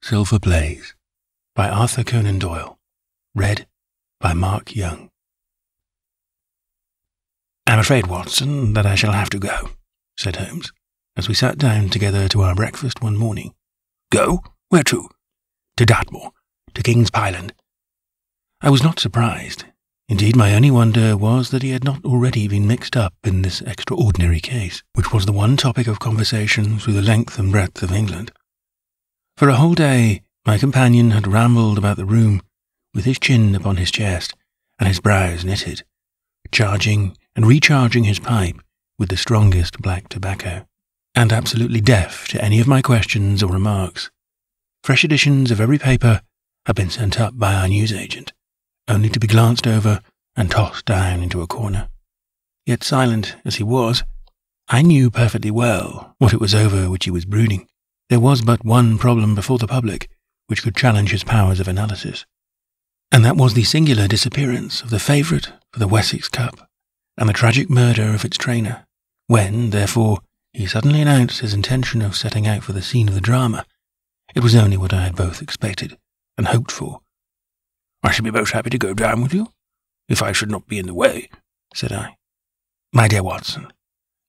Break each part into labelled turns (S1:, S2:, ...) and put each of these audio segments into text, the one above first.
S1: Silver Blaze by Arthur Conan Doyle. Read by Mark Young. "I'm afraid, Watson, that I shall have to go," said Holmes, as we sat down together to our breakfast one morning. "Go? Where to?" "To Dartmoor, to King's Pyland." I was not surprised. Indeed, my only wonder was that he had not already been mixed up in this extraordinary case, which was the one topic of conversation through the length and breadth of England. For a whole day, my companion had rambled about the room, with his chin upon his chest and his brows knitted, charging and recharging his pipe with the strongest black tobacco, and absolutely deaf to any of my questions or remarks. Fresh editions of every paper had been sent up by our newsagent, only to be glanced over and tossed down into a corner. Yet silent as he was, I knew perfectly well what it was over which he was brooding. There was but one problem before the public which could challenge his powers of analysis, and that was the singular disappearance of the favourite for the Wessex Cup, and the tragic murder of its trainer. When, therefore, he suddenly announced his intention of setting out for the scene of the drama, it was only what I had both expected and hoped for. "I should be most happy to go down with you, if I should not be in the way," said I. "My dear Watson,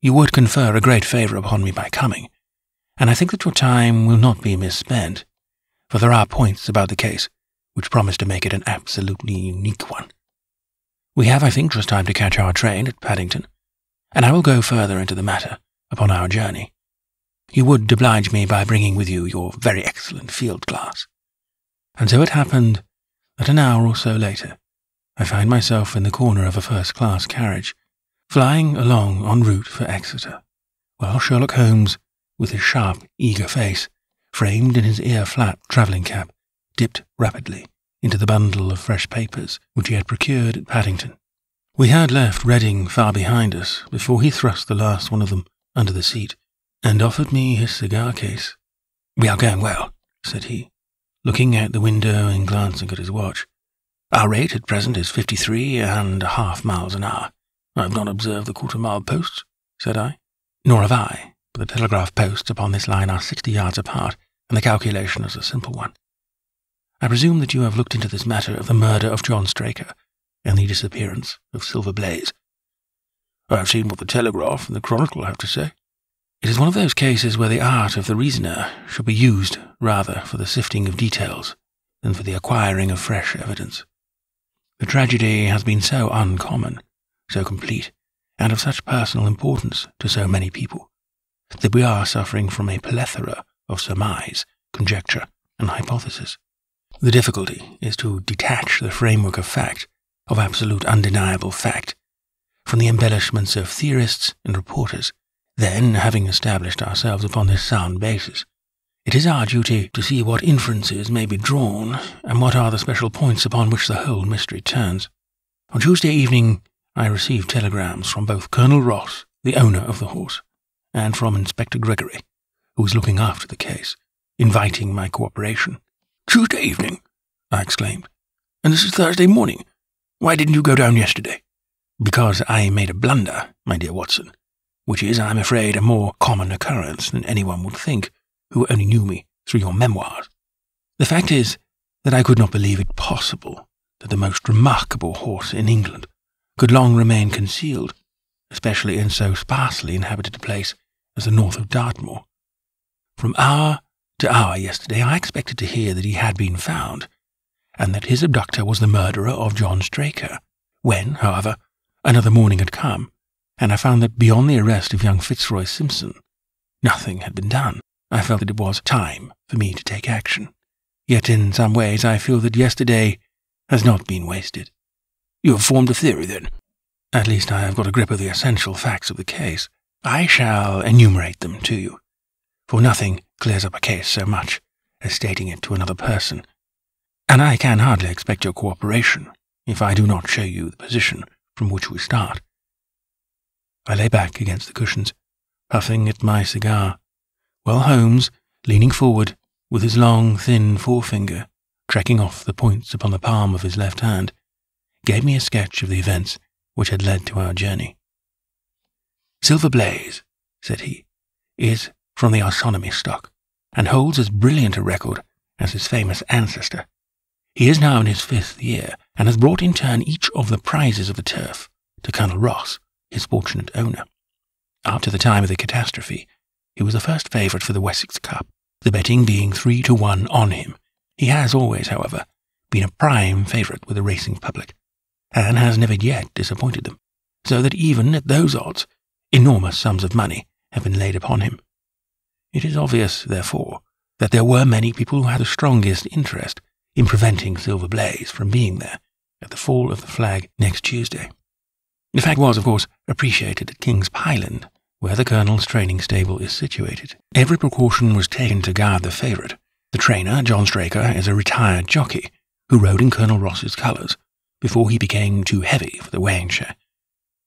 S1: you would confer a great favour upon me by coming, and I think that your time will not be misspent, for there are points about the case which promise to make it an absolutely unique one. We have, I think, just time to catch our train at Paddington, and I will go further into the matter upon our journey. You would oblige me by bringing with you your very excellent field glass." And so it happened that an hour or so later, I found myself in the corner of a first-class carriage, flying along en route for Exeter, while Sherlock Holmes, with his sharp, eager face, framed in his ear-flap travelling cap, dipped rapidly into the bundle of fresh papers which he had procured at Paddington. We had left Reading far behind us before he thrust the last one of them under the seat, and offered me his cigar-case. "We are going well," said he, looking out the window and glancing at his watch. "Our rate at present is 53.5 miles an hour. "I have not observed the quarter-mile posts," said I. "Nor have I, but the telegraph posts upon this line are 60 yards apart, and the calculation is a simple one. I presume that you have looked into this matter of the murder of John Straker and the disappearance of Silver Blaze." "I have seen what the Telegraph and the Chronicle have to say." "It is one of those cases where the art of the reasoner should be used rather for the sifting of details than for the acquiring of fresh evidence. The tragedy has been so uncommon, so complete, and of such personal importance to so many people, that we are suffering from a plethora of surmise, conjecture, and hypothesis. The difficulty is to detach the framework of fact, of absolute undeniable fact, from the embellishments of theorists and reporters. Then, having established ourselves upon this sound basis, it is our duty to see what inferences may be drawn, and what are the special points upon which the whole mystery turns. On Tuesday evening, I received telegrams from both Colonel Ross, the owner of the horse, and from Inspector Gregory, who was looking after the case, inviting my cooperation." "Tuesday evening?" I exclaimed. "And this is Thursday morning. Why didn't you go down yesterday?" "Because I made a blunder, my dear Watson, which is, I am afraid, a more common occurrence than anyone would think who only knew me through your memoirs. The fact is that I could not believe it possible that the most remarkable horse in England could long remain concealed, especially in so sparsely inhabited a place as the north of Dartmoor. From hour to hour yesterday I expected to hear that he had been found, and that his abductor was the murderer of John Straker. When, however, another morning had come, and I found that beyond the arrest of young Fitzroy Simpson, nothing had been done, I felt that it was time for me to take action. Yet in some ways I feel that yesterday has not been wasted." "You have formed a theory, then?" "At least I have got a grip of the essential facts of the case. I shall enumerate them to you, for nothing clears up a case so much as stating it to another person, and I can hardly expect your cooperation if I do not show you the position from which we start." I lay back against the cushions, puffing at my cigar, while Holmes, leaning forward, with his long, thin forefinger tracking off the points upon the palm of his left hand, gave me a sketch of the events which had led to our journey. "Silver Blaze," said he, "is from the Arsonomy stock, and holds as brilliant a record as his famous ancestor. He is now in his 5th year, and has brought in turn each of the prizes of the turf to Colonel Ross, his fortunate owner. Up to the time of the catastrophe, he was the first favourite for the Wessex Cup, the betting being 3-1 on him. He has always, however, been a prime favourite with the racing public, and has never yet disappointed them, so that even at those odds, enormous sums of money have been laid upon him. It is obvious, therefore, that there were many people who had the strongest interest in preventing Silver Blaze from being there at the fall of the flag next Tuesday. The fact was, of course, appreciated at King's Pyland, where the Colonel's training stable is situated. Every precaution was taken to guard the favourite. The trainer, John Straker, is a retired jockey who rode in Colonel Ross's colours before he became too heavy for the weighing chair.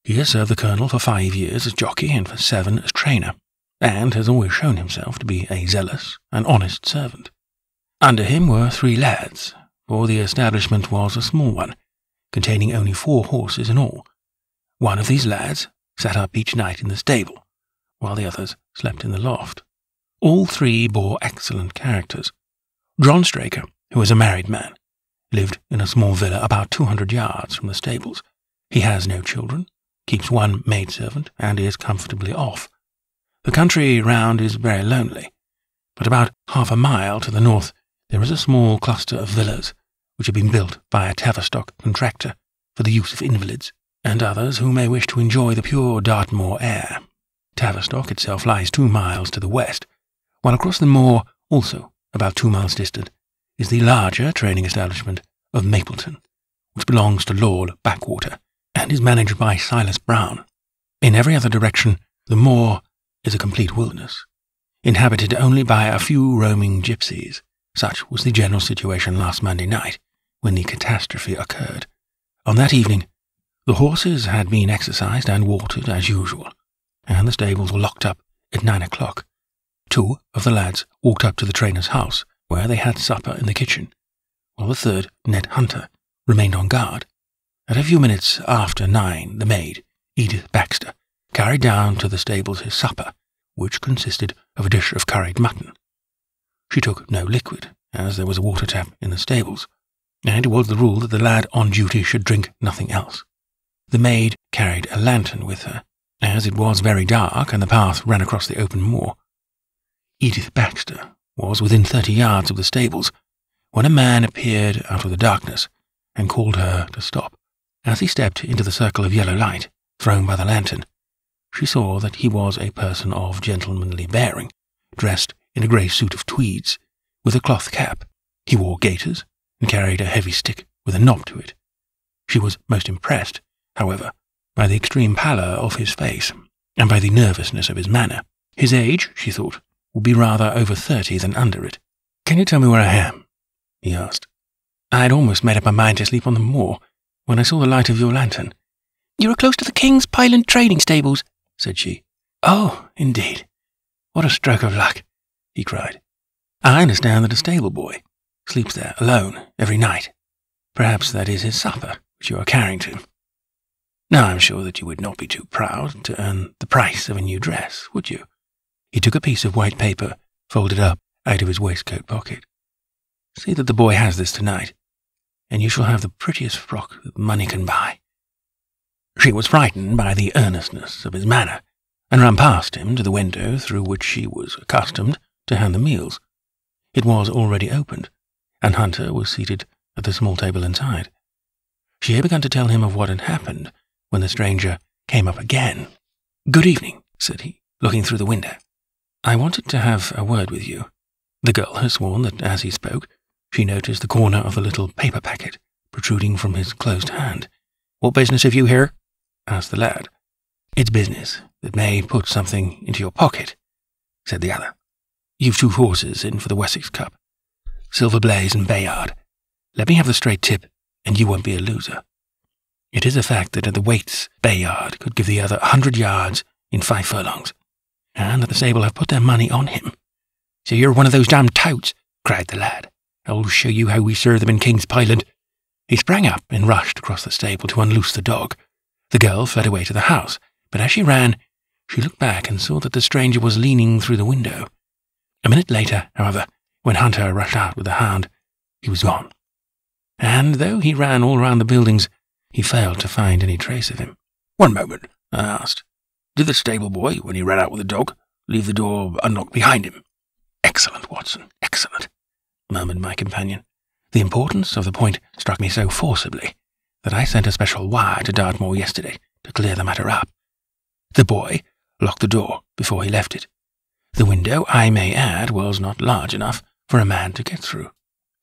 S1: He has served the Colonel for 5 years as jockey and for 7 as trainer, and has always shown himself to be a zealous and honest servant. Under him were 3 lads, for the establishment was a small one, containing only 4 horses in all. One of these lads sat up each night in the stable, while the others slept in the loft. All 3 bore excellent characters. John Straker, who was a married man, lived in a small villa about 200 yards from the stables. He has no children, keeps 1 maidservant, and is comfortably off. The country round is very lonely, but about half a mile to the north there is a small cluster of villas which have been built by a Tavistock contractor for the use of invalids and others who may wish to enjoy the pure Dartmoor air. Tavistock itself lies 2 miles to the west, while across the moor, also about 2 miles distant, is the larger training establishment of Mapleton, which belongs to Lord Backwater, and is managed by Silas Brown. In every other direction, the moor is a complete wilderness, inhabited only by a few roaming gypsies. Such was the general situation last Monday night, when the catastrophe occurred. On that evening, the horses had been exercised and watered as usual, and the stables were locked up at 9 o'clock. 2 of the lads walked up to the trainer's house, where they had supper in the kitchen, while the 3rd, Ned Hunter, remained on guard. At a few minutes after 9, the maid, Edith Baxter, carried down to the stables his supper, which consisted of a dish of curried mutton. She took no liquid, as there was a water tap in the stables, and it was the rule that the lad on duty should drink nothing else. The maid carried a lantern with her, as it was very dark and the path ran across the open moor. Edith Baxter was within 30 yards of the stables when a man appeared out of the darkness and called her to stop. As he stepped into the circle of yellow light thrown by the lantern, she saw that he was a person of gentlemanly bearing, dressed in a grey suit of tweeds, with a cloth cap. He wore gaiters and carried a heavy stick with a knob to it. She was most impressed, however, by the extreme pallor of his face, and by the nervousness of his manner. His age, she thought, would be rather over 30 than under it. "Can you tell me where I am?" he asked. "I had almost made up my mind to sleep on the moor when I saw the light of your lantern." "You are close to the King's Pyland training stables," said she. "Oh, indeed. What a stroke of luck," he cried. "I understand that a stable boy sleeps there alone every night. Perhaps that is his supper, which you are carrying to him. Now I am sure that you would not be too proud to earn the price of a new dress, would you?" He took a piece of white paper, folded up, out of his waistcoat pocket. "See that the boy has this tonight, and you shall have the prettiest frock that money can buy." She was frightened by the earnestness of his manner, and ran past him to the window through which she was accustomed to hand the meals. It was already opened, and Hunter was seated at the small table inside. She had begun to tell him of what had happened when the stranger came up again. "Good evening," said he, looking through the window. "I wanted to have a word with you." The girl had sworn that as he spoke, she noticed the corner of the little paper packet protruding from his closed hand. "What business have you here?" asked the lad. "It's business that may put something into your pocket," said the other. "You've 2 horses in for the Wessex Cup, Silver Blaze and Bayard. Let me have the straight tip, and you won't be a loser. It is a fact that at the weights Bayard could give the other 100 yards in 5 furlongs, and that the stable have put their money on him." "So you're one of those damned touts," cried the lad. "I'll show you how we serve them in King's Pyland." He sprang up and rushed across the stable to unloose the dog. The girl fled away to the house, but as she ran, she looked back and saw that the stranger was leaning through the window. A minute later, however, when Hunter rushed out with the hound, he was gone. And though he ran all round the buildings, he failed to find any trace of him. "One moment," I asked. "Did the stable boy, when he ran out with the dog, leave the door unlocked behind him?" "Excellent, Watson, excellent," murmured my companion. The importance of the point struck me so forcibly that I sent a special wire to Dartmoor yesterday to clear the matter up. The boy locked the door before he left it. The window, I may add, was not large enough for a man to get through.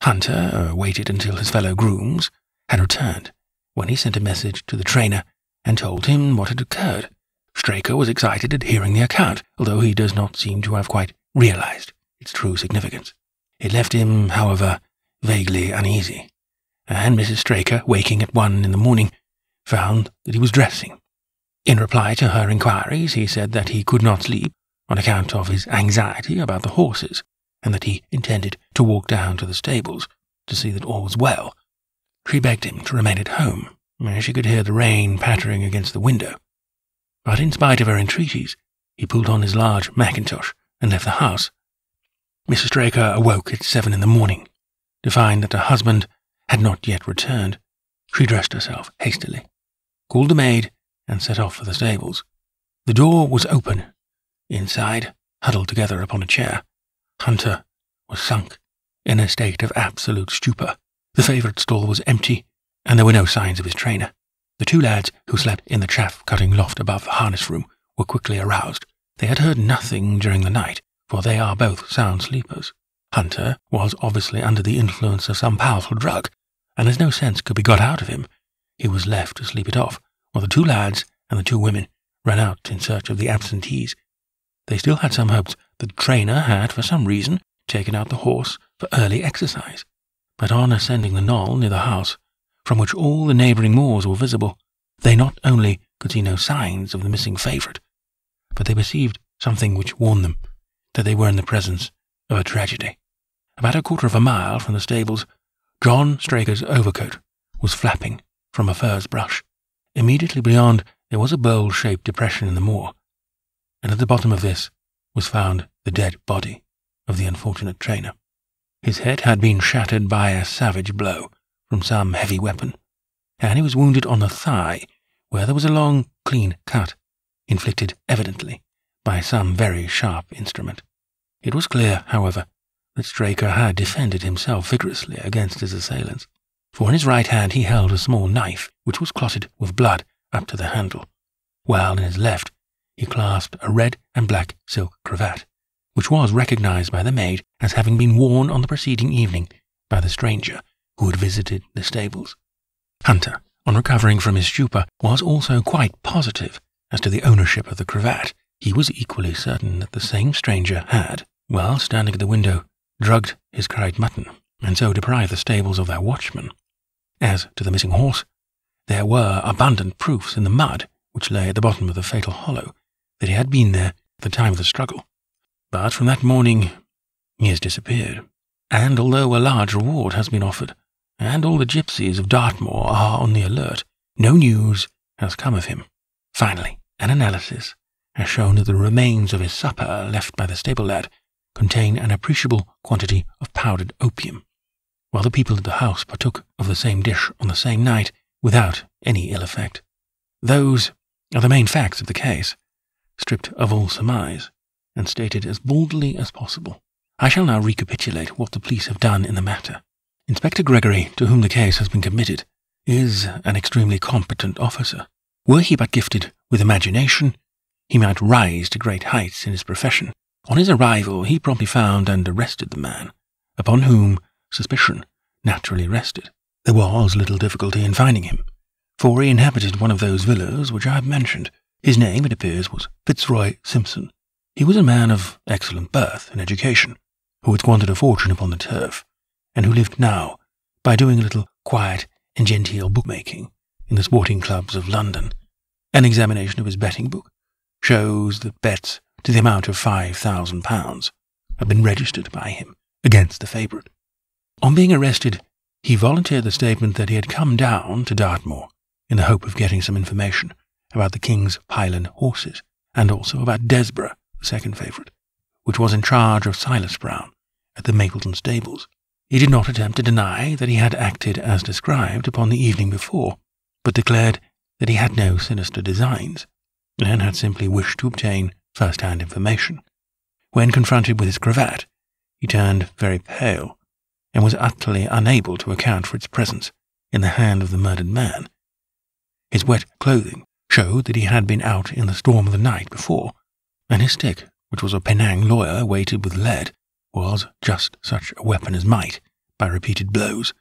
S1: Hunter waited until his fellow grooms had returned, when he sent a message to the trainer and told him what had occurred. Straker was excited at hearing the account, although he does not seem to have quite realized its true significance. It left him, however, vaguely uneasy, and Mrs. Straker, waking at 1 in the morning, found that he was dressing. In reply to her inquiries, he said that he could not sleep on account of his anxiety about the horses, and that he intended to walk down to the stables to see that all was well. She begged him to remain at home, as she could hear the rain pattering against the window. But in spite of her entreaties, he pulled on his large mackintosh and left the house. Mrs. Straker awoke at 7 in the morning to find that her husband had not yet returned. She dressed herself hastily, called the maid, and set off for the stables. The door was open. Inside, huddled together upon a chair, Hunter was sunk in a state of absolute stupor. The favourite stall was empty, and there were no signs of his trainer. The two lads who slept in the chaff-cutting loft above the harness room were quickly aroused. They had heard nothing during the night, for they are both sound sleepers. Hunter was obviously under the influence of some powerful drug, and as no sense could be got out of him, he was left to sleep it off, while the two lads and the two women ran out in search of the absentees. They still had some hopes that the trainer had, for some reason, taken out the horse for early exercise, but on ascending the knoll near the house, from which all the neighbouring moors were visible, they not only could see no signs of the missing favourite, but they perceived something which warned them that they were in the presence of a tragedy. About a quarter of a mile from the stables, John Straker's overcoat was flapping from a furze brush. Immediately beyond there was a bowl-shaped depression in the moor, and at the bottom of this was found the dead body of the unfortunate trainer. His head had been shattered by a savage blow from some heavy weapon, and he was wounded on the thigh, where there was a long, clean cut, inflicted evidently by some very sharp instrument. It was clear, however, that Straker had defended himself vigorously against his assailants, for in his right hand he held a small knife which was clotted with blood up to the handle, while in his left he clasped a red and black silk cravat, which was recognized by the maid as having been worn on the preceding evening by the stranger who had visited the stables. Hunter, on recovering from his stupor, was also quite positive as to the ownership of the cravat. He was equally certain that the same stranger had, while standing at the window, drugged his cried mutton, and so deprived the stables of their watchman. As to the missing horse, there were abundant proofs in the mud which lay at the bottom of the fatal hollow that he had been there at the time of the struggle. But from that morning he has disappeared, and although a large reward has been offered, and all the gypsies of Dartmoor are on the alert, no news has come of him. Finally, an analysis has shown that the remains of his supper left by the stable lad contain an appreciable quantity of powdered opium, while the people of the house partook of the same dish on the same night without any ill effect. Those are the main facts of the case, stripped of all surmise, and stated as boldly as possible. I shall now recapitulate what the police have done in the matter. Inspector Gregory, to whom the case has been committed, is an extremely competent officer. Were he but gifted with imagination, he might rise to great heights in his profession. On his arrival, he promptly found and arrested the man, upon whom suspicion naturally rested. There was little difficulty in finding him, for he inhabited one of those villas which I have mentioned. His name, it appears, was Fitzroy Simpson. He was a man of excellent birth and education, who had squandered a fortune upon the turf, and who lived now by doing a little quiet and genteel bookmaking in the sporting clubs of London. An examination of his betting book shows that bets to the amount of £5,000 have been registered by him against the favourite. On being arrested, he volunteered the statement that he had come down to Dartmoor in the hope of getting some information about the King's Pyland horses, and also about Desborough, the second favourite, which was in charge of Silas Brown, at the Mapleton stables. He did not attempt to deny that he had acted as described upon the evening before, but declared that he had no sinister designs, and had simply wished to obtain first-hand information. When confronted with his cravat, he turned very pale, and was utterly unable to account for its presence in the hand of the murdered man. His wet clothing showed that he had been out in the storm of the night before, and his stick, which was a Penang lawyer weighted with lead, was just such a weapon as might, by repeated blows,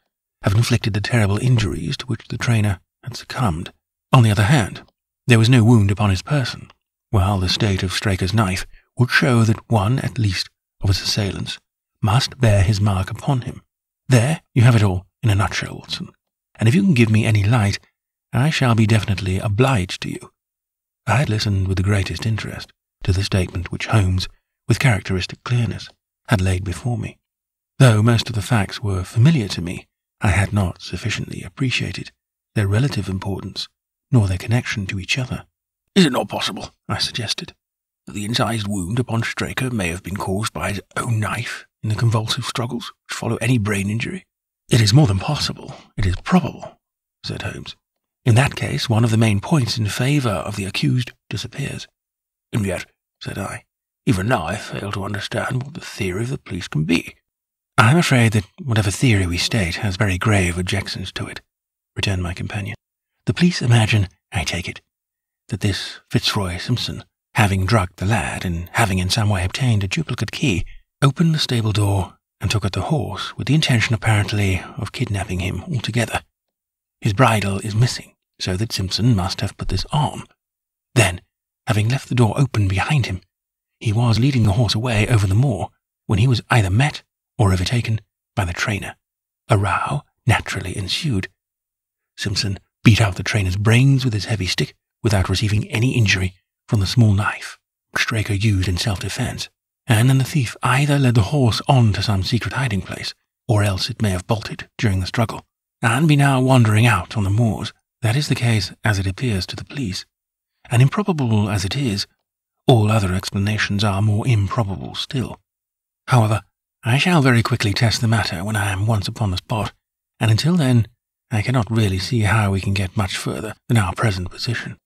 S1: have inflicted the terrible injuries to which the trainer had succumbed. On the other hand, there was no wound upon his person, while the state of Straker's knife would show that one, at least, of his assailants must bear his mark upon him. There you have it all in a nutshell, Watson, and if you can give me any light, I shall be definitely obliged to you. I had listened with the greatest interest to the statement which Holmes, with characteristic clearness, had laid before me. Though most of the facts were familiar to me, I had not sufficiently appreciated their relative importance, nor their connection to each other. "Is it not possible," I suggested, "that the incised wound upon Straker may have been caused by his own knife in the convulsive struggles which follow any brain injury?" "It is more than possible, it is probable," said Holmes. "In that case, one of the main points in favour of the accused disappears." "And yet," said I, "even now I fail to understand what the theory of the police can be." "I am afraid that whatever theory we state has very grave objections to it," returned my companion. "The police imagine, I take it, that this Fitzroy Simpson, having drugged the lad, and having in some way obtained a duplicate key, opened the stable door and took out the horse with the intention apparently of kidnapping him altogether. His bridle is missing, so that Simpson must have put this on. Then, having left the door open behind him, he was leading the horse away over the moor when he was either met or overtaken by the trainer. A row naturally ensued. Simpson beat out the trainer's brains with his heavy stick without receiving any injury from the small knife which Straker used in self-defense, and then the thief either led the horse on to some secret hiding place, or else it may have bolted during the struggle, and be now wandering out on the moors. That is the case as it appears to the police, and improbable as it is, all other explanations are more improbable still. However, I shall very quickly test the matter when I am once upon the spot, and until then I cannot really see how we can get much further than our present position."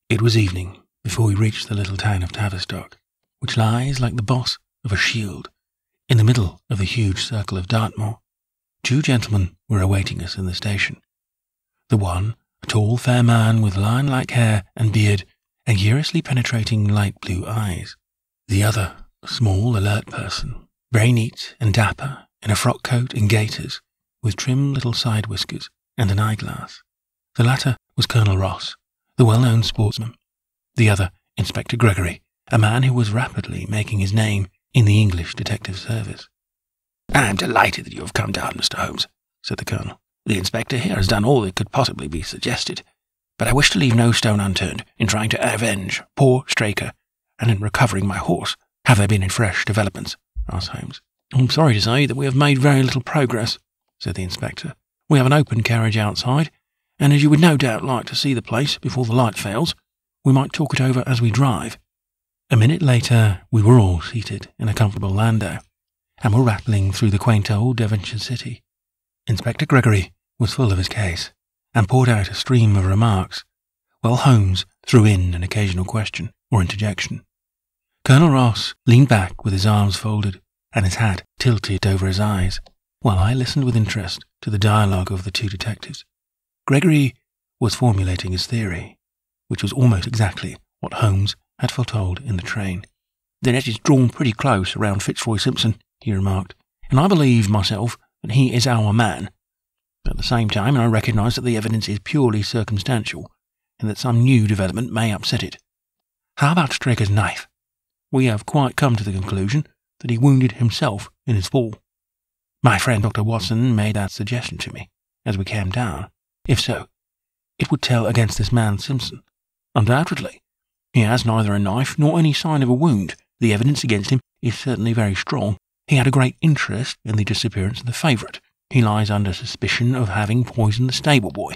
S1: It was evening before we reached the little town of Tavistock, which lies like the boss of a shield in the middle of the huge circle of Dartmoor. Two gentlemen were awaiting us in the station. The one, a tall, fair man with lion-like hair and beard and curiously penetrating light blue eyes. The other, a small, alert person, very neat and dapper, in a frock coat and gaiters, with trim little side whiskers and an eyeglass. The latter was Colonel Ross, the well-known sportsman. The other, Inspector Gregory, a man who was rapidly making his name in the English detective service. "I am delighted that you have come down, Mr. Holmes," said the Colonel. "The Inspector here has done all that could possibly be suggested, but I wish to leave no stone unturned in trying to avenge poor Straker and in recovering my horse. Have there been any fresh developments?" asked Holmes. "I'm sorry to say that we have made very little progress," said the Inspector. "We have an open carriage outside, and as you would no doubt like to see the place before the light fails, we might talk it over as we drive." A minute later we were all seated in a comfortable landau, and were rattling through the quaint old Devonshire city. Inspector Gregory was full of his case, and poured out a stream of remarks, while Holmes threw in an occasional question or interjection. Colonel Ross leaned back with his arms folded and his hat tilted over his eyes, while I listened with interest to the dialogue of the two detectives. Gregory was formulating his theory, which was almost exactly what Holmes had foretold in the train. "The net is drawn pretty close around Fitzroy Simpson," he remarked, "and I believe myself that he is our man. At the same time, I recognise that the evidence is purely circumstantial, and that some new development may upset it. How about Straker's knife? We have quite come to the conclusion that he wounded himself in his fall. My friend Dr. Watson made that suggestion to me as we came down. If so, it would tell against this man Simpson. Undoubtedly, he has neither a knife nor any sign of a wound. The evidence against him is certainly very strong. He had a great interest in the disappearance of the favourite. He lies under suspicion of having poisoned the stable boy.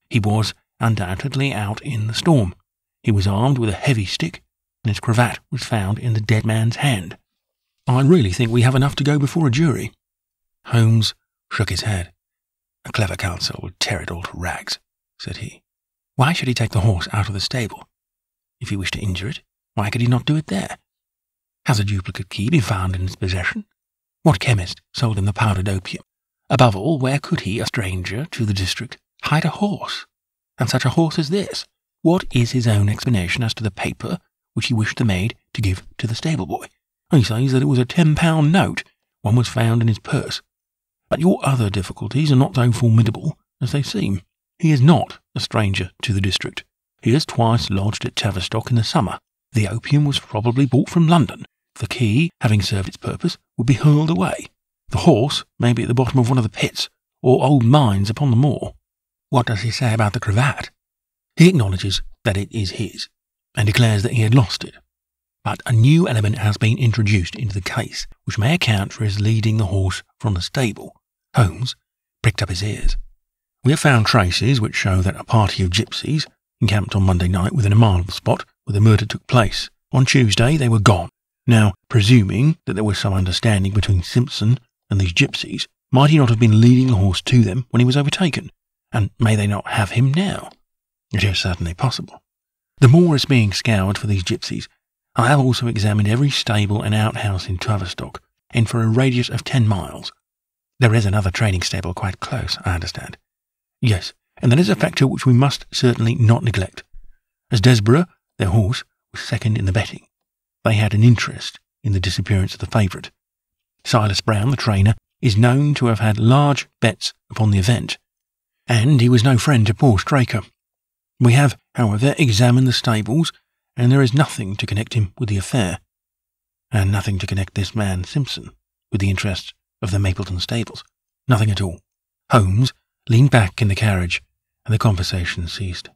S1: He was undoubtedly out in the storm. He was armed with a heavy stick, and his cravat was found in the dead man's hand. I really think we have enough to go before a jury." Holmes shook his head. "A clever counsel would tear it all to rags," said he. "Why should he take the horse out of the stable? If he wished to injure it, why could he not do it there? Has a duplicate key been found in his possession? What chemist sold him the powdered opium? Above all, where could he, a stranger to the district, hide a horse? And such a horse as this? What is his own explanation as to the paper which he wished the maid to give to the stable boy? He says that it was a £10 note. One was found in his purse. But your other difficulties are not so formidable as they seem. He is not a stranger to the district. He has twice lodged at Tavistock in the summer. The opium was probably brought from London. The key, having served its purpose, would be hurled away. The horse may be at the bottom of one of the pits, or old mines upon the moor. What does he say about the cravat? He acknowledges that it is his, and declares that he had lost it. But a new element has been introduced into the case, which may account for his leading the horse from the stable." Holmes pricked up his ears. "We have found traces which show that a party of gipsies encamped on Monday night within a mile of the spot where the murder took place. On Tuesday they were gone. Now, presuming that there was some understanding between Simpson and these gipsies, might he not have been leading the horse to them when he was overtaken? And may they not have him now? It is certainly possible. The moor is being scoured for these gipsies. I have also examined every stable and outhouse in Tavistock, and for a radius of 10 miles. There is another training stable quite close, I understand. Yes, and that is a factor which we must certainly not neglect. As Desborough, their horse, was second in the betting, they had an interest in the disappearance of the favourite. Silas Brown, the trainer, is known to have had large bets upon the event, and he was no friend to poor Straker. We have, however, examined the stables, and there is nothing to connect him with the affair, and nothing to connect this man Simpson with the interests of the Mapleton stables. Nothing at all." Holmes leaned back in the carriage, and the conversation ceased.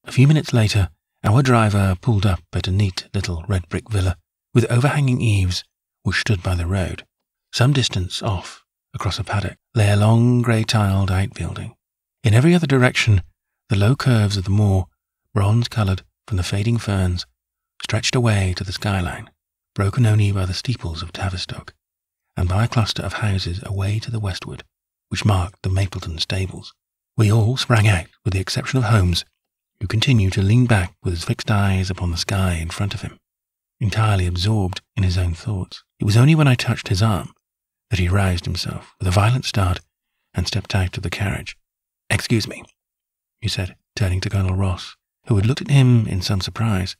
S1: A few minutes later, our driver pulled up at a neat little red brick villa with overhanging eaves which stood by the road. Some distance off, across a paddock, lay a long grey-tiled outbuilding. In every other direction, the low curves of the moor, bronze-coloured from the fading ferns, stretched away to the skyline, broken only by the steeples of Tavistock, and by a cluster of houses away to the westward, which marked the Mapleton stables. We all sprang out, with the exception of Holmes, who continued to lean back with his fixed eyes upon the sky in front of him, entirely absorbed in his own thoughts. It was only when I touched his arm that he roused himself with a violent start and stepped out of the carriage. "Excuse me," he said, turning to Colonel Ross, who had looked at him in some surprise.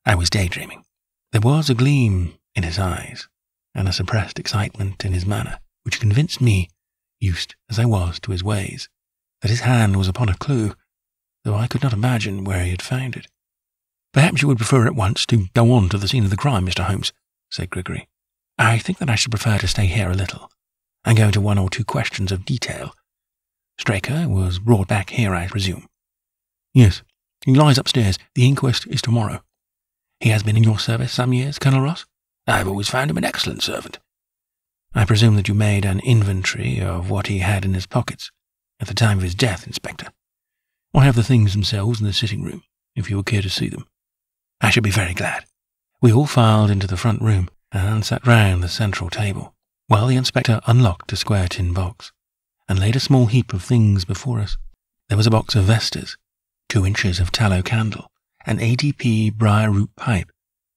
S1: "I was daydreaming." There was a gleam in his eyes, and a suppressed excitement in his manner, which convinced me, used as I was to his ways, that his hand was upon a clue, though I could not imagine where he had found it. "Perhaps you would prefer at once to go on to the scene of the crime, Mr. Holmes," said Gregory. "I think that I should prefer to stay here a little, and go into one or two questions of detail. Straker was brought back here, I presume?" "Yes, he lies upstairs. The inquest is tomorrow." "He has been in your service some years, Colonel Ross?" "I have always found him an excellent servant." "I presume that you made an inventory of what he had in his pockets at the time of his death, Inspector?" "I have the things themselves in the sitting-room, if you would care to see them." "I should be very glad." We all filed into the front room and sat round the central table, while the inspector unlocked a square tin box and laid a small heap of things before us. There was a box of vestas, 2 inches of tallow candle, an ADP briar root pipe,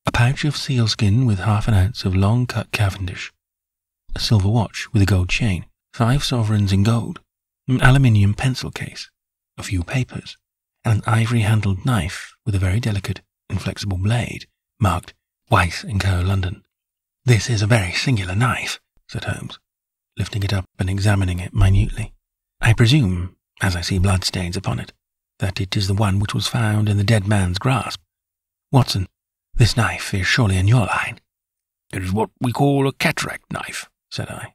S1: a pouch of sealskin with half an ounce of long-cut Cavendish, a silver watch with a gold chain, 5 sovereigns in gold, an aluminium pencil case, a few papers, and an ivory-handled knife with a very delicate, inflexible blade, marked Weiss & Co. London. "This is a very singular knife," said Holmes, lifting it up and examining it minutely. "I presume, as I see bloodstains upon it, that it is the one which was found in the dead man's grasp. Watson, this knife is surely in your line." "It is what we call a cataract knife," said I.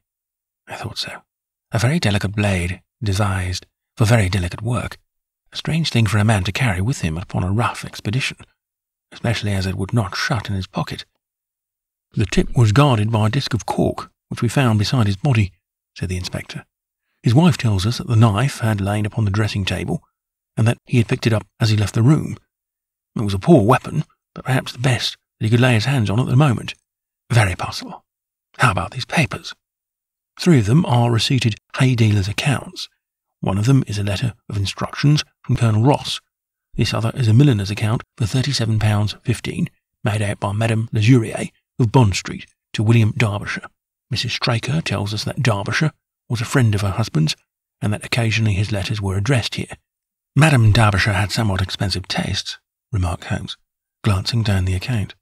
S1: "I thought so. A very delicate blade, devised for very delicate work. A strange thing for a man to carry with him upon a rough expedition, especially as it would not shut in his pocket." "The tip was guarded by a disc of cork, which we found beside his body," said the inspector. "His wife tells us that the knife had lain upon the dressing-table, and that he had picked it up as he left the room. It was a poor weapon, but perhaps the best that he could lay his hands on at the moment." "Very possible. How about these papers? 3 of them are receipted hay dealers' accounts. One of them is a letter of instructions from Colonel Ross. This other is a milliner's account for £37.15, made out by Madame Lesurier of Bond Street to William Derbyshire. Mrs. Straker tells us that Derbyshire was a friend of her husband's, and that occasionally his letters were addressed here. Madame Derbyshire had somewhat expensive tastes, remarked Holmes, glancing down the account.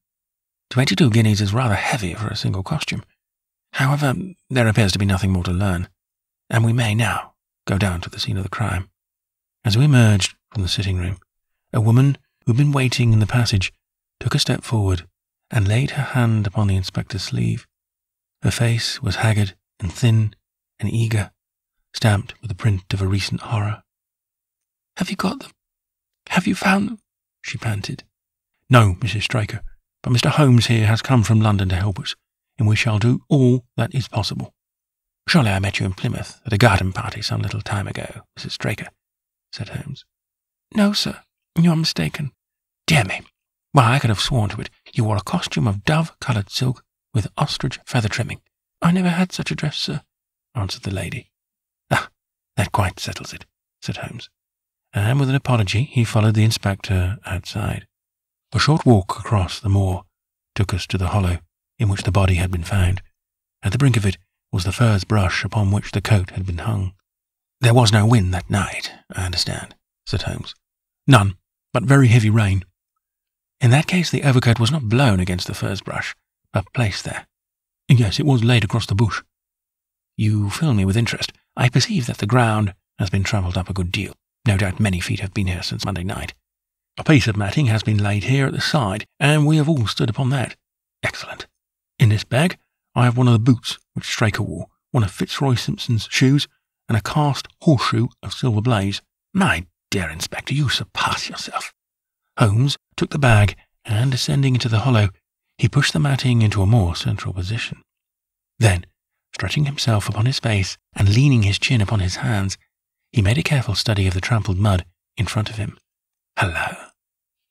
S1: 22 guineas is rather heavy for a single costume. However, there appears to be nothing more to learn, and we may now go down to the scene of the crime. As we emerged from the sitting room, a woman who had been waiting in the passage took a step forward and laid her hand upon the inspector's sleeve. Her face was haggard and thin and eager, stamped with the print of a recent horror. "Have you got them? Have you found them?" she panted. "No, Mrs. Straker, but Mr. Holmes here has come from London to help us, and we shall do all that is possible." "Surely I met you in Plymouth at a garden party some little time ago, Mrs. Straker," said Holmes. "No, sir, you are mistaken." "Dear me! Why, I could have sworn to it. You wore a costume of dove-coloured silk with ostrich feather trimming." "I never had such a dress, sir," answered the lady. "Ah, that quite settles it," said Holmes, and with an apology he followed the inspector outside. A short walk across the moor took us to the hollow in which the body had been found. At the brink of it was the furze brush upon which the coat had been hung. "There was no wind that night, I understand," said Holmes. "None, but very heavy rain." "In that case the overcoat was not blown against the furze brush, but placed there." "Yes, it was laid across the bush." "You fill me with interest. I perceive that the ground has been trampled up a good deal. No doubt many feet have been here since Monday night." "A piece of matting has been laid here at the side, and we have all stood upon that." "Excellent. In this bag I have one of the boots which Straker wore, one of Fitzroy Simpson's shoes, and a cast horseshoe of silver blaze." "My dear Inspector, you surpass yourself." Holmes took the bag, and descending into the hollow, he pushed the matting into a more central position. Then, stretching himself upon his face and leaning his chin upon his hands, he made a careful study of the trampled mud in front of him. "Hello,"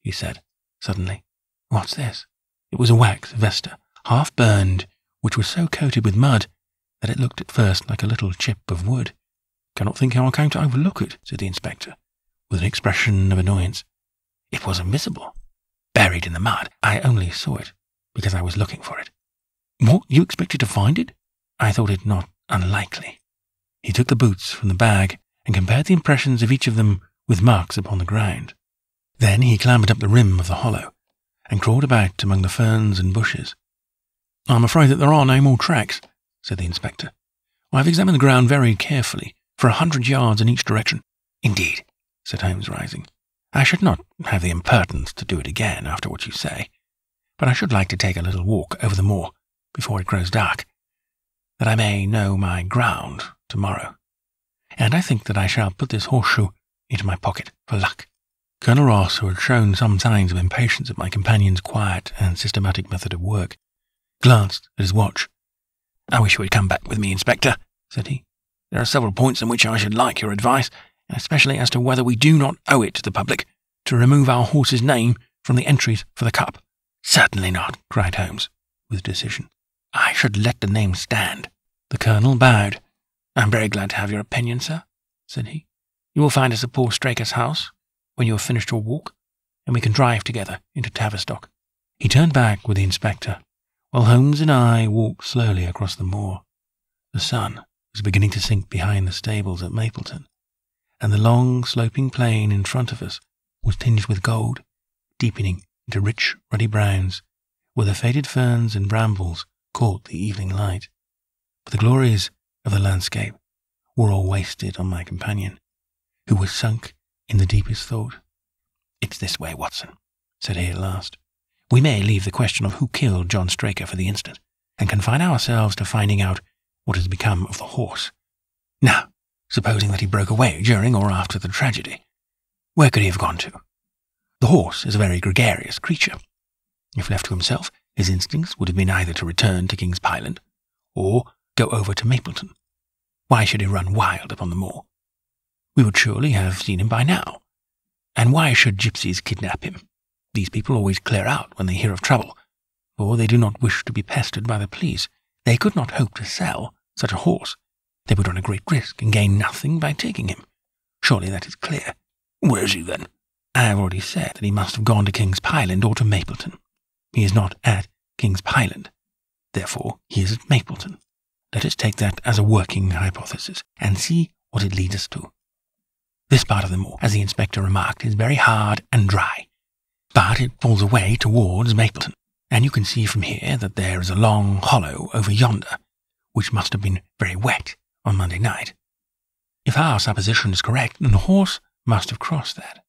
S1: he said, suddenly. "What's this?" It was a wax vesta, half burned, which was so coated with mud that it looked at first like a little chip of wood. "Cannot think how I came to overlook it," said the inspector, with an expression of annoyance. "It was invisible, buried in the mud. I only saw it because I was looking for it." "What, you expected to find it?" "I thought it not unlikely." He took the boots from the bag and compared the impressions of each of them with marks upon the ground. Then he clambered up the rim of the hollow and crawled about among the ferns and bushes. "I'm afraid that there are no more tracks," said the inspector. "I have examined the ground very carefully, for 100 yards in each direction." "Indeed," said Holmes, rising. "I should not have the impertinence to do it again after what you say, but I should like to take a little walk over the moor before it grows dark, that I may know my ground tomorrow. And I think that I shall put this horseshoe into my pocket for luck." Colonel Ross, who had shown some signs of impatience at my companion's quiet and systematic method of work, glanced at his watch. "I wish you would come back with me, Inspector," said he. "There are several points on which I should like your advice, especially as to whether we do not owe it to the public to remove our horse's name from the entries for the cup." "Certainly not," cried Holmes, with decision. "I should let the name stand." The colonel bowed. "I'm very glad to have your opinion, sir," said he. "You will find us at poor Straker's house when you have finished your walk, and we can drive together into Tavistock." He turned back with the inspector, while Holmes and I walked slowly across the moor. The sun was beginning to sink behind the stables at Mapleton, and the long, sloping plain in front of us was tinged with gold, deepening into rich, ruddy browns, where the faded ferns and brambles caught the evening light. But the glories of the landscape were all wasted on my companion, who was sunk in the deepest thought. "It's this way, Watson," said he at last. "We may leave the question of who killed John Straker for the instant, and confine ourselves to finding out what has become of the horse. Now, supposing that he broke away during or after the tragedy, where could he have gone to? The horse is a very gregarious creature. If left to himself, his instincts would have been either to return to King's Pyland, or go over to Mapleton. Why should he run wild upon the moor? We would surely have seen him by now. And why should gypsies kidnap him? These people always clear out when they hear of trouble, for they do not wish to be pestered by the police. They could not hope to sell such a horse. They would run a great risk and gain nothing by taking him. Surely that is clear. Where is he then? I have already said that he must have gone to King's Pyland or to Mapleton. He is not at King's Pyland. Therefore, he is at Mapleton. Let us take that as a working hypothesis and see what it leads us to. This part of the moor, as the inspector remarked, is very hard and dry, but it falls away towards Mapleton, and you can see from here that there is a long hollow over yonder, which must have been very wet on Monday night. If our supposition is correct, then the horse must have crossed that,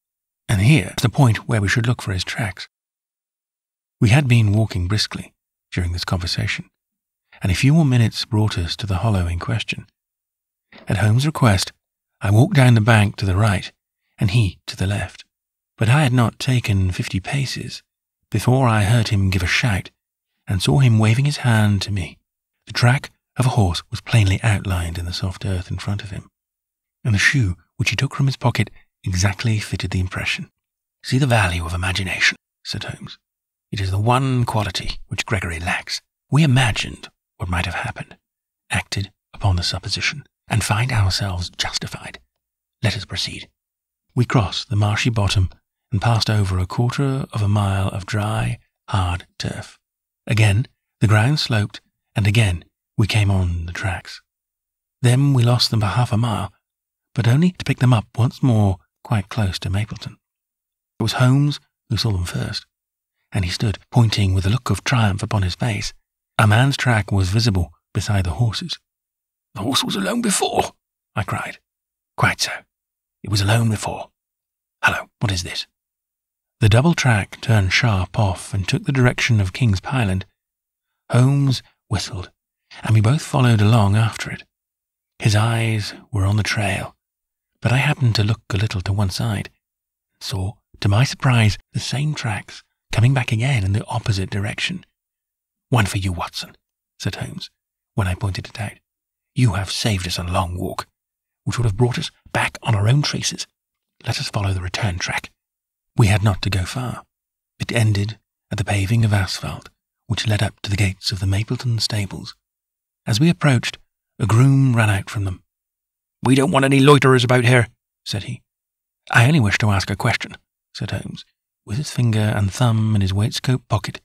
S1: and here is the point where we should look for his tracks. We had been walking briskly during this conversation, and a few more minutes brought us to the hollow in question. At Holmes' request, I walked down the bank to the right, and he to the left, but I had not taken 50 paces before I heard him give a shout, and saw him waving his hand to me. The track of a horse was plainly outlined in the soft earth in front of him, and the shoe which he took from his pocket exactly fitted the impression. See the value of imagination, said Holmes. It is the one quality which Gregory lacks. We imagined what might have happened, acted upon the supposition, and find ourselves justified. Let us proceed. We crossed the marshy bottom and passed over a quarter of a mile of dry, hard turf. Again the ground sloped, and again we came on the tracks. Then we lost them for half a mile, but only to pick them up once more quite close to Mapleton. It was Holmes who saw them first, and he stood pointing with a look of triumph upon his face. A man's track was visible beside the horse's. The horse was alone before, I cried. Quite so. It was alone before. Hullo, what is this? The double track turned sharp off and took the direction of King's Pyland. Holmes whistled, and we both followed along after it. His eyes were on the trail, but I happened to look a little to one side, and saw, to my surprise, the same tracks coming back again in the opposite direction. One for you, Watson, said Holmes, when I pointed it out. You have saved us a long walk, which would have brought us back on our own traces. Let us follow the return track. We had not to go far. It ended at the paving of asphalt, which led up to the gates of the Mapleton stables. As we approached, a groom ran out from them. We don't want any loiterers about here, said he. I only wish to ask a question, said Holmes, with his finger and thumb in his waistcoat pocket.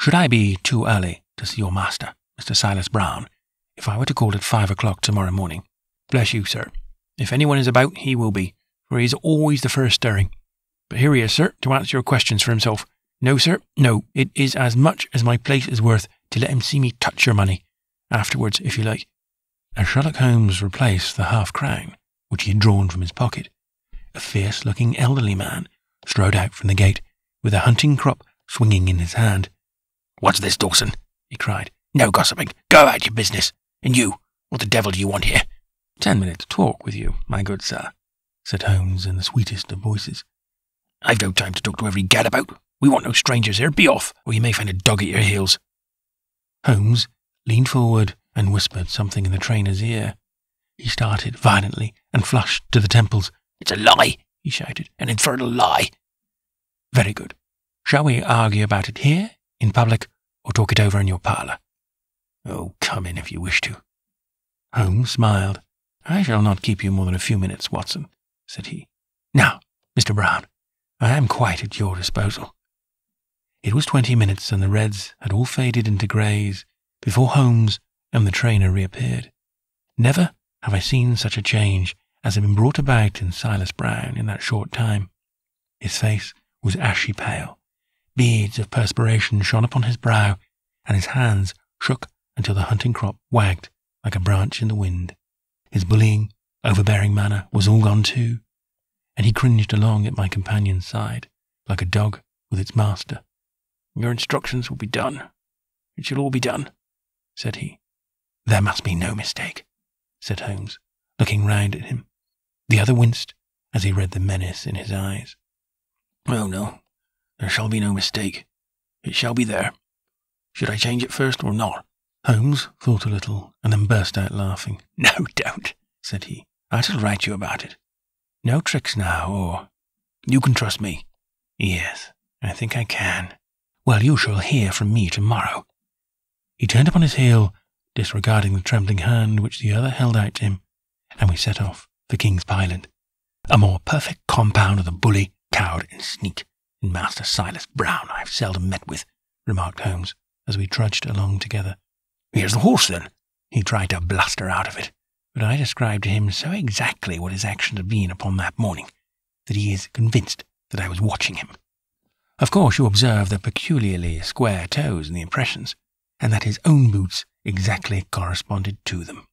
S1: Should I be too early to see your master, Mr. Silas Brown, if I were to call at 5 o'clock tomorrow morning? Bless you, sir. If anyone is about, he will be, for he is always the first stirring. But here he is, sir, to answer your questions for himself. No, sir, no, it is as much as my place is worth to let him see me touch your money. Afterwards, if you like. As Sherlock Holmes replaced the half-crown, which he had drawn from his pocket, a fierce-looking elderly man strode out from the gate with a hunting crop swinging in his hand. What's this, Dawson? He cried. No gossiping. Go about your business. And you, what the devil do you want here? 10 minutes' talk with you, my good sir, said Holmes in the sweetest of voices. I've no time to talk to every gadabout. We want no strangers here. Be off, or you may find a dog at your heels. Holmes leaned forward and whispered something in the trainer's ear. He started violently and flushed to the temples. It's a lie, he shouted, an infernal lie. Very good. Shall we argue about it here, in public, or talk it over in your parlour? Oh, come in if you wish to. Holmes smiled. I shall not keep you more than a few minutes, Watson, said he. Now, Mr. Brown, I am quite at your disposal. It was 20 minutes, and the reds had all faded into greys before Holmes and the trainer reappeared. Never have I seen such a change as had been brought about in Silas Brown in that short time. His face was ashy pale. Beads of perspiration shone upon his brow, and his hands shook until the hunting crop wagged like a branch in the wind. His bullying, overbearing manner was all gone too, and he cringed along at my companion's side, like a dog with its master. Your instructions will be done. It shall all be done, said he. There must be no mistake, said Holmes, looking round at him. The other winced as he read the menace in his eyes. Oh, no, there shall be no mistake. It shall be there. Should I change it first or not? Holmes thought a little and then burst out laughing. No, don't, said he. I shall write you about it. No tricks now, or... You can trust me. Yes, I think I can. Well, you shall hear from me tomorrow. He turned upon his heel, disregarding the trembling hand which the other held out to him, and we set off for King's Pyland. A more perfect compound of the bully, coward, and sneak than Master Silas Brown I have seldom met with, remarked Holmes, as we trudged along together. Here's the horse, then. He tried to bluster out of it, but I described to him so exactly what his actions had been upon that morning that he is convinced that I was watching him. Of course you observe the peculiarly square toes in the impressions, and that his own boots exactly corresponded to them.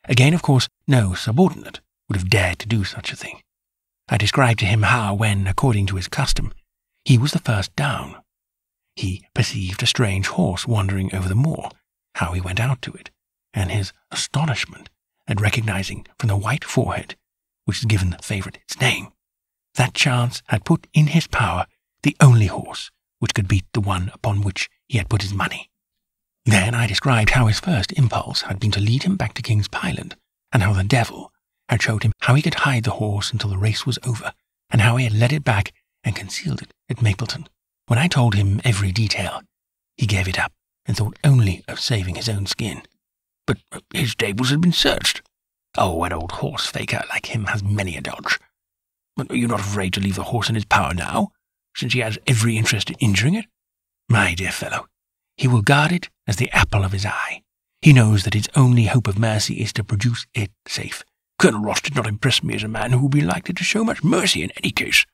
S1: Again, of course, no subordinate would have dared to do such a thing. I described to him how, when, according to his custom, he was the first down, he perceived a strange horse wandering over the moor, how he went out to it, and his astonishment at recognizing from the white forehead, which had given the favourite its name, that chance had put in his power the only horse which could beat the one upon which he had put his money. Then I described how his first impulse had been to lead him back to King's Pyland, and how the devil had showed him how he could hide the horse until the race was over, and how he had led it back and concealed it at Mapleton. When I told him every detail, he gave it up and thought only of saving his own skin. But his stables had been searched. Oh, an old horse faker like him has many a dodge. But are you not afraid to leave the horse in his power now, since he has every interest in injuring it? My dear fellow, he will guard it as the apple of his eye. He knows that its only hope of mercy is to produce it safe. Colonel Ross did not impress me as a man who would be likely to show much mercy in any case.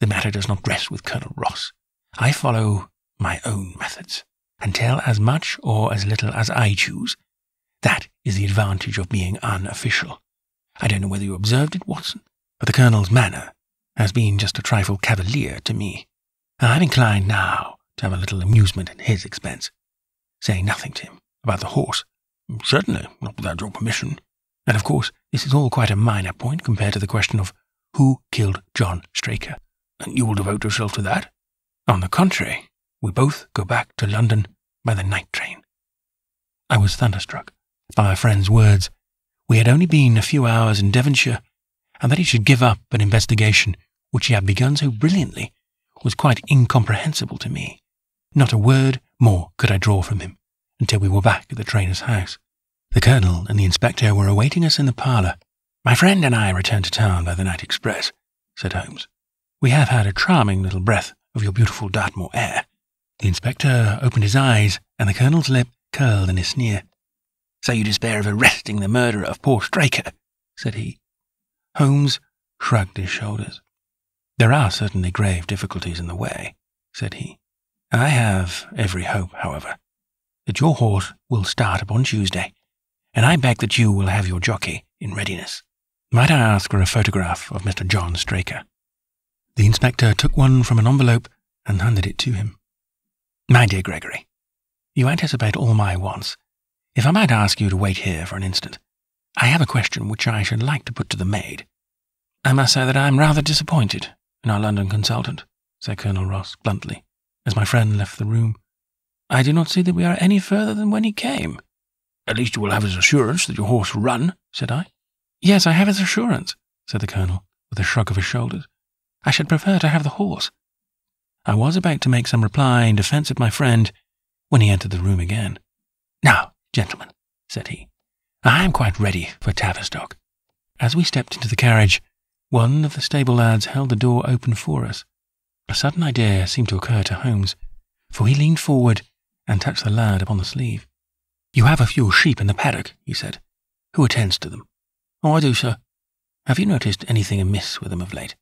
S1: The matter does not rest with Colonel Ross. I follow my own methods, and tell as much or as little as I choose. That is the advantage of being unofficial. I don't know whether you observed it, Watson, but the Colonel's manner has been just a trifle cavalier to me. I'm inclined now to have a little amusement at his expense, saying nothing to him about the horse. Certainly, not without your permission. And of course, this is all quite a minor point compared to the question of who killed John Straker. And you will devote yourself to that? On the contrary, we both go back to London by the night train. I was thunderstruck by my friend's words. We had only been a few hours in Devonshire, and that he should give up an investigation which he had begun so brilliantly was quite incomprehensible to me. Not a word more could I draw from him until we were back at the trainer's house. The Colonel and the Inspector were awaiting us in the parlour. My friend and I returned to town by the night express, said Holmes. We have had a charming little breath of your beautiful Dartmoor air. The Inspector opened his eyes, and the Colonel's lip curled in a sneer. So you despair of arresting the murderer of poor Straker, said he. Holmes shrugged his shoulders. There are certainly grave difficulties in the way, said he. I have every hope, however, that your horse will start upon Tuesday, and I beg that you will have your jockey in readiness. Might I ask for a photograph of Mr. John Straker? The Inspector took one from an envelope and handed it to him. My dear Gregory, you anticipate all my wants. If I might ask you to wait here for an instant, I have a question which I should like to put to the maid. I must say that I am rather disappointed in our London consultant, said Colonel Ross bluntly, as my friend left the room. I do not see that we are any further than when he came. At least you will have his assurance that your horse will run, said I. Yes, I have his assurance, said the Colonel, with a shrug of his shoulders. I should prefer to have the horse. I was about to make some reply in defence of my friend when he entered the room again. Now, gentlemen, said he, I am quite ready for Tavistock. As we stepped into the carriage, one of the stable lads held the door open for us. A sudden idea seemed to occur to Holmes, for he leaned forward and touched the lad upon the sleeve. You have a few sheep in the paddock, he said. Who attends to them? Oh, I do, sir. Have you noticed anything amiss with them of late?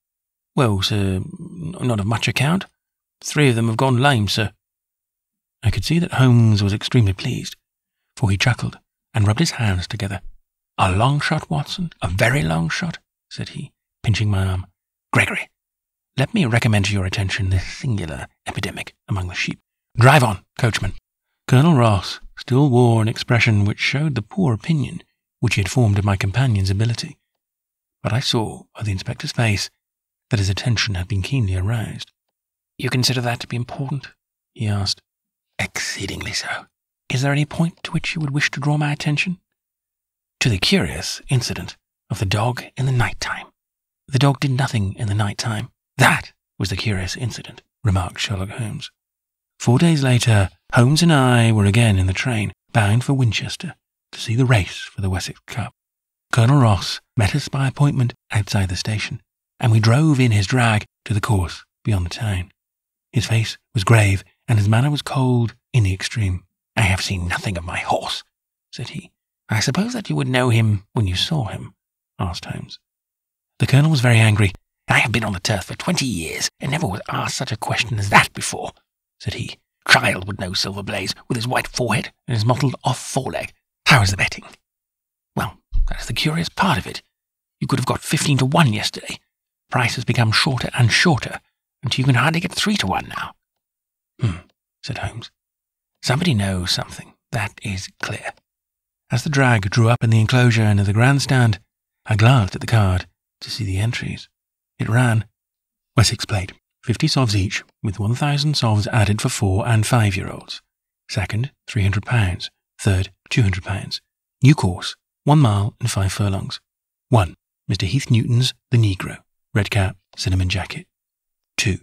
S1: Well, sir, not of much account. 3 of them have gone lame, sir. I could see that Holmes was extremely pleased, for he chuckled and rubbed his hands together. A long shot, Watson, a very long shot, said he, pinching my arm. Gregory, let me recommend to your attention this singular epidemic among the sheep. Drive on, coachman. Colonel Ross still wore an expression which showed the poor opinion which he had formed of my companion's ability, but I saw by the inspector's face that his attention had been keenly aroused. You consider that to be important? He asked. Exceedingly so. Is there any point to which you would wish to draw my attention? To the curious incident of the dog in the night time. The dog did nothing in the night time. That was the curious incident, remarked Sherlock Holmes. 4 days later, Holmes and I were again in the train, bound for Winchester to see the race for the Wessex Cup. Colonel Ross met us by appointment outside the station, and we drove in his drag to the course beyond the town. His face was grave, and his manner was cold in the extreme. "I have seen nothing of my horse," said he. "I suppose that you would know him when you saw him?" asked Holmes. The Colonel was very angry. "I have been on the turf for 20 years, and never was asked such a question as that before," said he. "Child would know Silver Blaze, with his white forehead and his mottled off foreleg. How is the betting?" "Well, that is the curious part of it. You could have got 15 to 1 yesterday. Price has become shorter and shorter, until you can hardly get 3 to 1 now." Said Holmes. "Somebody knows something, that is clear." As the drag drew up in the enclosure near the grandstand, I glanced at the card to see the entries. It ran, Wessex Plate, 50 sovs each, with 1,000 sovs added for 4 and 5-year-olds. Second, £300. Third, £200. New course, 1 mile and 5 furlongs. 1. Mr. Heath Newton's The Negro, red cap, cinnamon jacket. 2.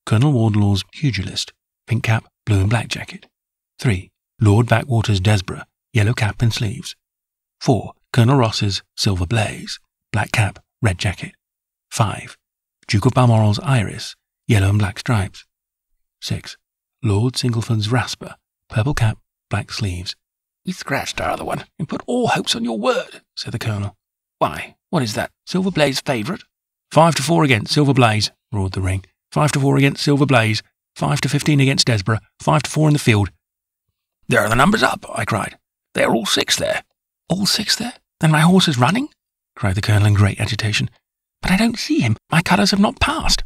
S1: Colonel Wardlaw's Pugilist, pink cap, blue and black jacket. 3. Lord Backwater's Desborough, yellow cap and sleeves. 4. Colonel Ross's Silver Blaze, black cap, red jacket. 5. Duke of Balmoral's Iris, yellow and black stripes. 6. Lord Singleford's Rasper, purple cap, black sleeves. "We scratched our other one and put all hopes on your word," said the Colonel. "Why, what is that, Silver Blaze favourite?" 5 to 4 against Silver Blaze, roared the ring. 5 to 4 against Silver Blaze, 5 to 15 against Desborough, 5 to 4 in the field. "There are the numbers up," I cried. "They are all 6 there." "All 6 there? Then my horse is running?" cried the Colonel in great agitation. "But I don't see him. My colours have not passed."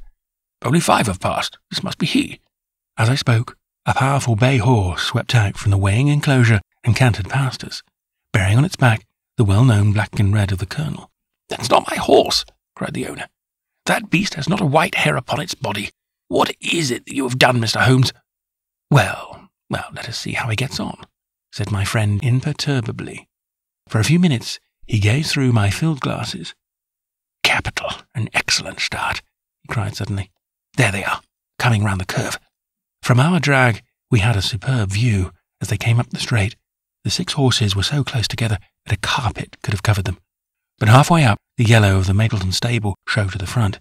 S1: "Only 5 have passed. This must be he." As I spoke, a powerful bay horse swept out from the weighing enclosure and cantered past us, bearing on its back the well-known black and red of the Colonel. "That's not my horse," cried the owner. "That beast has not a white hair upon its body. What is it that you have done, Mr. Holmes?" Well, let us see how he gets on," said my friend imperturbably. For a few minutes he gazed through my field glasses. "Capital, an excellent start," he cried suddenly. "There they are, coming round the curve." From our drag we had a superb view as they came up the straight. The 6 horses were so close together that a carpet could have covered them. But halfway up, the yellow of the Mapleton stable showed to the front.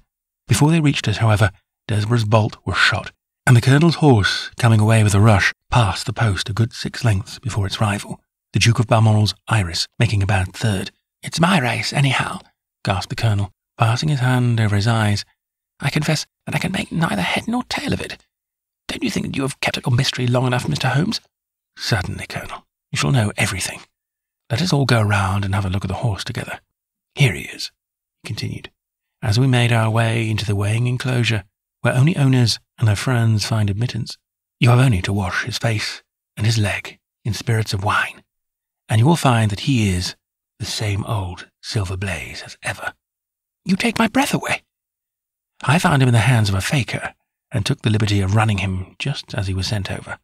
S1: Before they reached us, however, Desborough's bolt was shot, and the Colonel's horse, coming away with a rush, passed the post a good 6 lengths before its rival, the Duke of Balmoral's Iris, making about third. "It's my race, anyhow," gasped the Colonel, passing his hand over his eyes. "I confess that I can make neither head nor tail of it. Don't you think that you have kept up your mystery long enough, Mr. Holmes?" "Certainly, Colonel. You shall know everything. Let us all go round and have a look at the horse together. Here he is," he continued, as we made our way into the weighing enclosure, where only owners and their friends find admittance. "You have only to wash his face and his leg in spirits of wine, and you will find that he is the same old Silver Blaze as ever." "You take my breath away." "I found him in the hands of a faker, and took the liberty of running him just as he was sent over."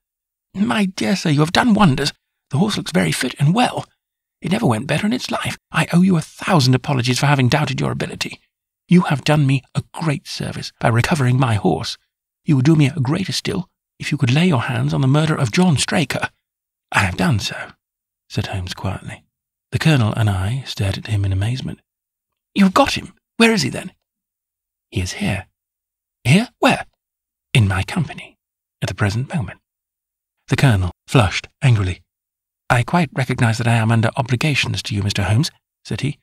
S1: "My dear sir, you have done wonders. The horse looks very fit and well. It never went better in its life. I owe you 1,000 apologies for having doubted your ability. You have done me a great service by recovering my horse. You would do me a greater still if you could lay your hands on the murder of John Straker." "I have done so," said Holmes quietly. The Colonel and I stared at him in amazement. "You have got him? Where is he, then?" "He is here." "Here? Where?" "In my company, at the present moment." The Colonel flushed angrily. "I quite recognise that I am under obligations to you, Mr. Holmes," said he,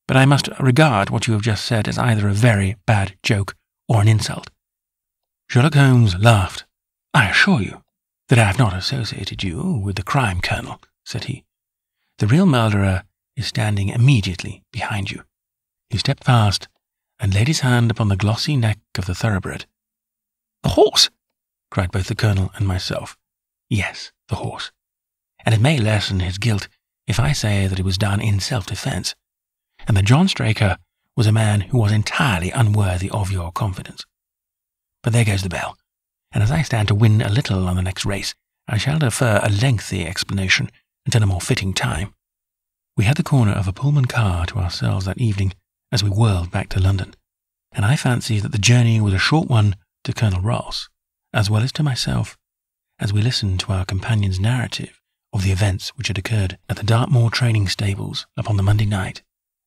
S1: "but I must regard what you have just said as either a very bad joke or an insult." Sherlock Holmes laughed. "I assure you that I have not associated you with the crime, Colonel," said he. "The real murderer is standing immediately behind you." He stepped past and laid his hand upon the glossy neck of the thoroughbred. "The horse!" cried both the Colonel and myself. "Yes, the horse. And it may lessen his guilt if I say that it was done in self-defence, and that John Straker was a man who was entirely unworthy of your confidence. But there goes the bell, and as I stand to win a little on the next race, I shall defer a lengthy explanation until a more fitting time." We had the corner of a Pullman car to ourselves that evening as we whirled back to London, and I fancy that the journey was a short one to Colonel Ross, as well as to myself, as we listened to our companion's narrative of of the events which had occurred at the Dartmoor training stables upon the Monday night,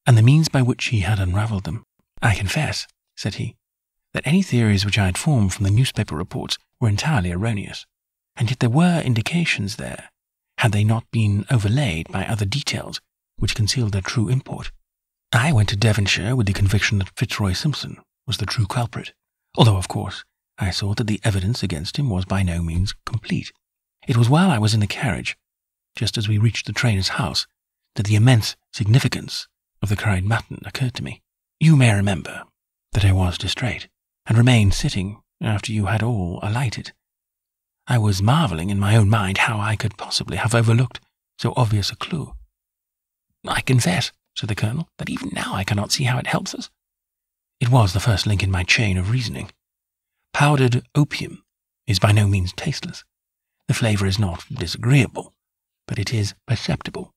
S1: and the means by which he had unravelled them. "I confess," said he, "that any theories which I had formed from the newspaper reports were entirely erroneous, and yet there were indications there, had they not been overlaid by other details which concealed their true import. I went to Devonshire with the conviction that Fitzroy Simpson was the true culprit, although, of course, I saw that the evidence against him was by no means complete. It was while I was in the carriage, just as we reached the trainer's house, that the immense significance of the curried mutton occurred to me. You may remember that I was distrait, and remained sitting after you had all alighted. I was marvelling in my own mind how I could possibly have overlooked so obvious a clue. "I confess," said the Colonel, "that even now I cannot see how it helps us." It was the first link in my chain of reasoning. Powdered opium is by no means tasteless. The flavour is not disagreeable, but it is perceptible.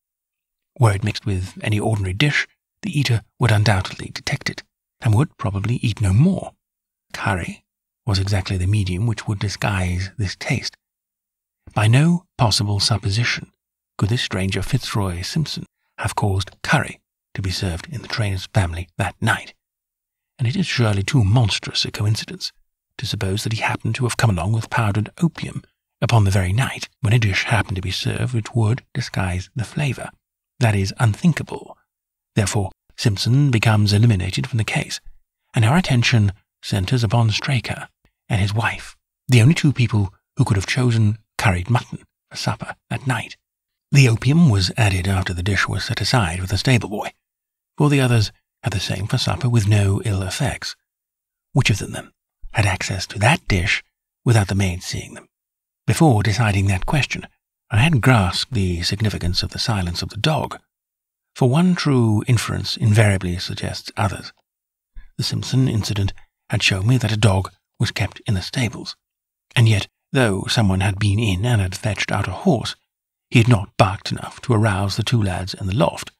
S1: Were it mixed with any ordinary dish, the eater would undoubtedly detect it, and would probably eat no more. Curry was exactly the medium which would disguise this taste. By no possible supposition could this stranger Fitzroy Simpson have caused curry to be served in the trainer's family that night, and it is surely too monstrous a coincidence to suppose that he happened to have come along with powdered opium upon the very night when a dish happened to be served which would disguise the flavour. That is unthinkable. Therefore, Simpson becomes eliminated from the case, and our attention centres upon Straker and his wife, the only two people who could have chosen curried mutton for supper that night. The opium was added after the dish was set aside with the stable boy, for the others had the same for supper with no ill effects. Which of them, then, had access to that dish without the maid seeing them? Before deciding that question, I had grasped the significance of the silence of the dog, for one true inference invariably suggests others. The Simpson incident had shown me that a dog was kept in the stables, and yet, though someone had been in and had fetched out a horse, he had not barked enough to arouse the two lads in the loft.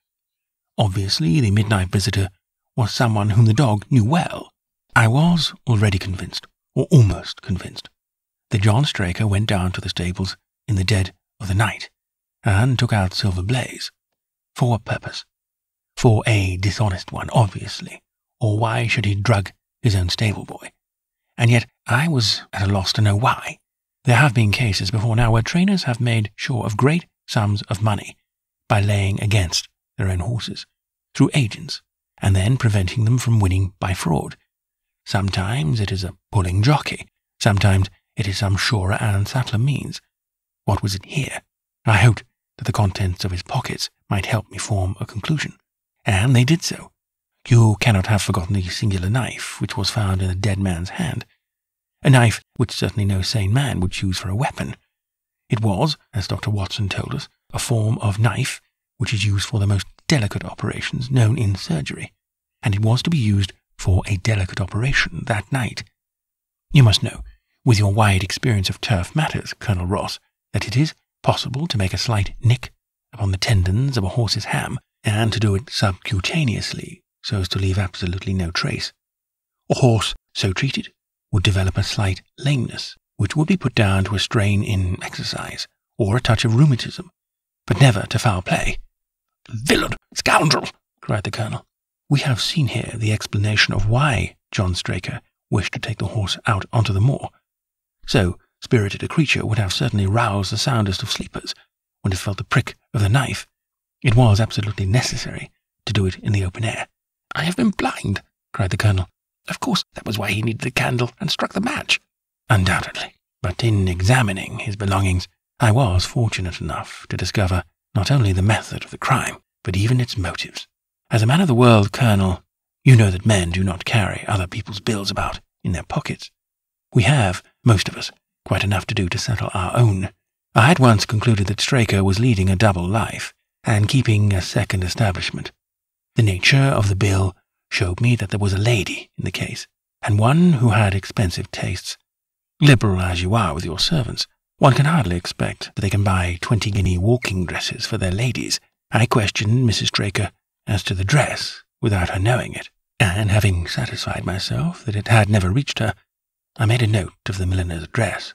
S1: Obviously, the midnight visitor was someone whom the dog knew well. I was already convinced, or almost convinced, that John Straker went down to the stables in the dead of the night, and took out Silver Blaze. For what purpose? For a dishonest one, obviously, or why should he drug his own stable boy? And yet I was at a loss to know why. There have been cases before now where trainers have made sure of great sums of money by laying against their own horses, through agents, and then preventing them from winning by fraud. Sometimes it is a pulling jockey, sometimes it is some surer and subtler means. What was it here? I hoped that the contents of his pockets might help me form a conclusion, and they did so. You cannot have forgotten the singular knife which was found in the dead man's hand, a knife which certainly no sane man would choose for a weapon. It was, as Dr. Watson told us, a form of knife which is used for the most delicate operations known in surgery, and it was to be used for a delicate operation that night. You must know, with your wide experience of turf matters, Colonel Ross, that it is possible to make a slight nick upon the tendons of a horse's ham, and to do it subcutaneously, so as to leave absolutely no trace. A horse so treated would develop a slight lameness, which would be put down to a strain in exercise, or a touch of rheumatism, but never to foul play. "Villain! Scoundrel!" cried the Colonel. We have seen here the explanation of why John Straker wished to take the horse out onto the moor. So spirited a creature would have certainly roused the soundest of sleepers when it felt the prick of the knife. It was absolutely necessary to do it in the open air. "I have been blind," cried the Colonel. "Of course, that was why he needed the candle and struck the match." "Undoubtedly. But in examining his belongings, I was fortunate enough to discover not only the method of the crime, but even its motives. As a man of the world, Colonel, you know that men do not carry other people's bills about in their pockets. We have, most of us, quite enough to do to settle our own. I had once concluded that Straker was leading a double life, and keeping a second establishment. The nature of the bill showed me that there was a lady in the case, and one who had expensive tastes. Liberal as you are with your servants, one can hardly expect that they can buy 20-guinea walking dresses for their ladies. I questioned Mrs. Straker as to the dress without her knowing it, and having satisfied myself that it had never reached her, I made a note of the milliner's address,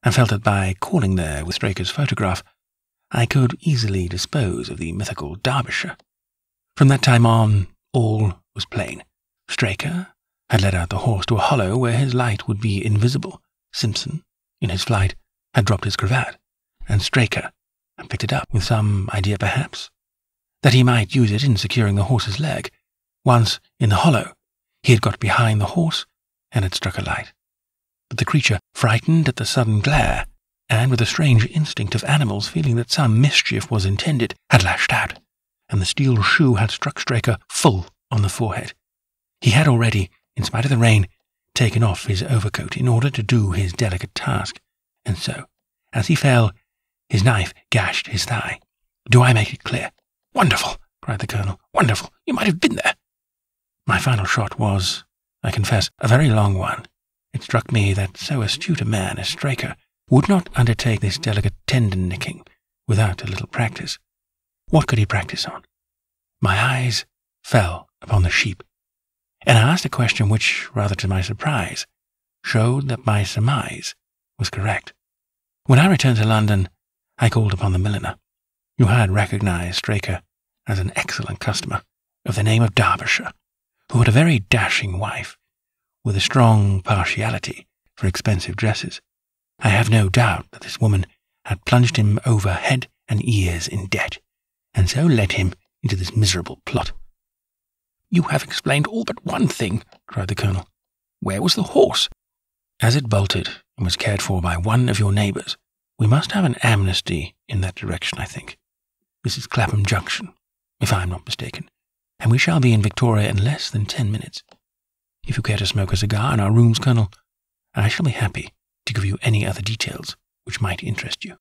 S1: and felt that by calling there with Straker's photograph, I could easily dispose of the mythical Derbyshire. From that time on, all was plain. Straker had led out the horse to a hollow where his light would be invisible. Simpson, in his flight, had dropped his cravat, and Straker had picked it up with some idea, perhaps, that he might use it in securing the horse's leg. Once in the hollow, he had got behind the horse and had struck a light. But the creature, frightened at the sudden glare, and with a strange instinct of animals feeling that some mischief was intended, had lashed out, and the steel shoe had struck Straker full on the forehead. He had already, in spite of the rain, taken off his overcoat in order to do his delicate task, and so, as he fell, his knife gashed his thigh. Do I make it clear? "Wonderful!" cried the Colonel. "Wonderful! You might have been there!" My final shot was, I confess, a very long one. It struck me that so astute a man as Straker would not undertake this delicate tendon nicking without a little practice. What could he practice on? My eyes fell upon the sheep, and I asked a question which, rather to my surprise, showed that my surmise was correct. When I returned to London, I called upon the milliner, who had recognized Straker as an excellent customer of the name of Derbyshire, who had a very dashing wife, with a strong partiality for expensive dresses. I have no doubt that this woman had plunged him over head and ears in debt, and so led him into this miserable plot. "You have explained all but one thing," cried the Colonel. "Where was the horse?" "As it bolted and was cared for by one of your neighbours. We must have an amnesty in that direction, I think. This is Clapham Junction, if I am not mistaken, and we shall be in Victoria in less than 10 minutes. If you care to smoke a cigar in our rooms, Colonel, I shall be happy to give you any other details which might interest you."